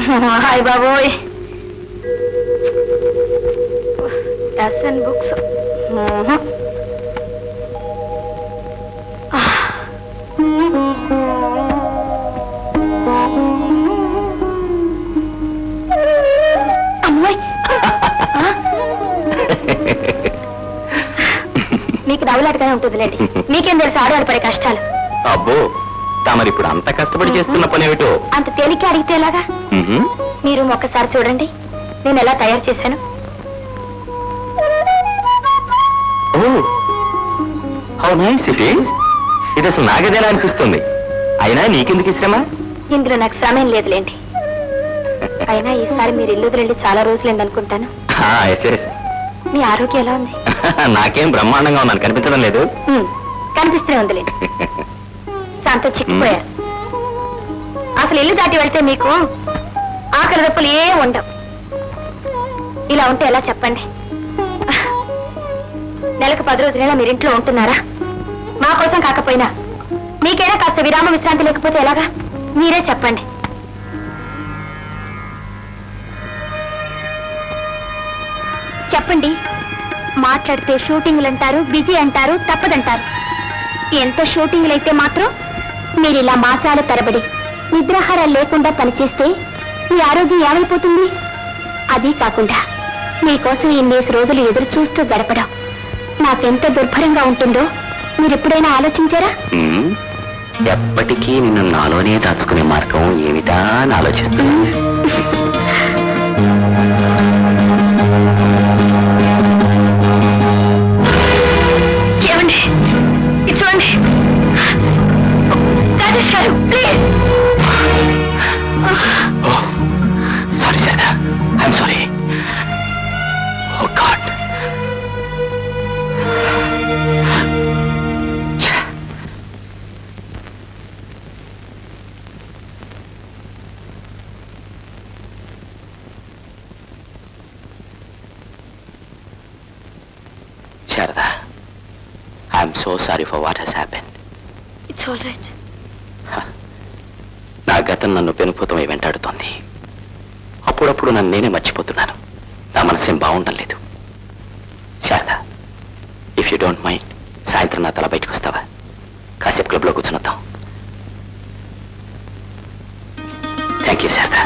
Hi బాబోయ్, dozen books. అమ్మాయి, మీకు నవ్వులాటగానే ఉంటుందిలేండి. మీకేం తెలుసు ఆడవాడు పడే కష్టాలు. అబ్బో, తమరిప్పుడు అంత కష్టపడి చేస్తున్న పనేమిటో. అంత తేలిక అడిగితే ఎలాగా? మీరు ఒక్కసారి చూడండి నేను ఎలా తయారు చేశాను. How nice it is. ఇది అసలు నాగదేలా అనిపిస్తుంది. అయినా నీకెందుకు శ్రమ? ఇందులో నాకు శ్రమ ఏం లేదులేండి. అయినా ఈసారి మీరు ఇల్లు వదిలి చాలా రోజులేండి అనుకుంటాను. మీ ఆరోగ్యం ఎలా ఉంది? నాకేం బ్రహ్మాండంగా ఉన్నాను, కనిపించడం లేదు. కనిపిస్తూనే ఉందిలేండి. శాంత చిక్కిపోయా. అసలు ఇల్లు దాటి వెళ్తే మీకు ఆకలి దప్పులు ఏ ఉండవు. ఇలా ఉంటే ఎలా చెప్పండి? నెలకు 10 రోజులైనా మీరింట్లో ఉంటున్నారా? మా కోసం కాకపోయినా మీకైనా కాస్త విరామ విశ్రాంతి లేకపోతే ఎలాగా? మీరే చెప్పండి. చెప్పండి. మాట్లాడితే షూటింగ్లు అంటారు, బిజీ అంటారు, తప్పదంటారు. ఎంత షూటింగ్లు అయితే మాత్రం మీరు ఇలా మాసాల తరబడి నిద్రాహారాలు లేకుండా పనిచేస్తే మీ ఆరోగ్యం ఏమైపోతుంది? అది కాకుండా మీకోసం ఇన్నేసి రోజులు ఎదురు చూస్తూ గడపడం నాకెంత దుర్భరంగా ఉంటుందో మీరు ఎప్పుడైనా ఆలోచించారా? ఎప్పటికీ నిన్ను నాలోనే దాచుకునే మార్గం ఏమిటా అని ఆలోచిస్తున్నా. ఏమండి, చూడండి Rajesh garu, please. Sorry Sharada, I'm sorry. Oh god. Sharada, I'm so sorry for what has happened. It's all right. నా గతం నన్ను పెనుభూతమై వెంటాడుతోంది. అప్పుడప్పుడు నన్ను నేనే మర్చిపోతున్నాను. నా మనసేం బాగుండడం లేదు. Sharada, if you don't mind, సాయంత్రం నా తల బయటకు వస్తావా? కాసేపు క్లబ్లో కూర్చున్నద్దాం. Thank you Sharada.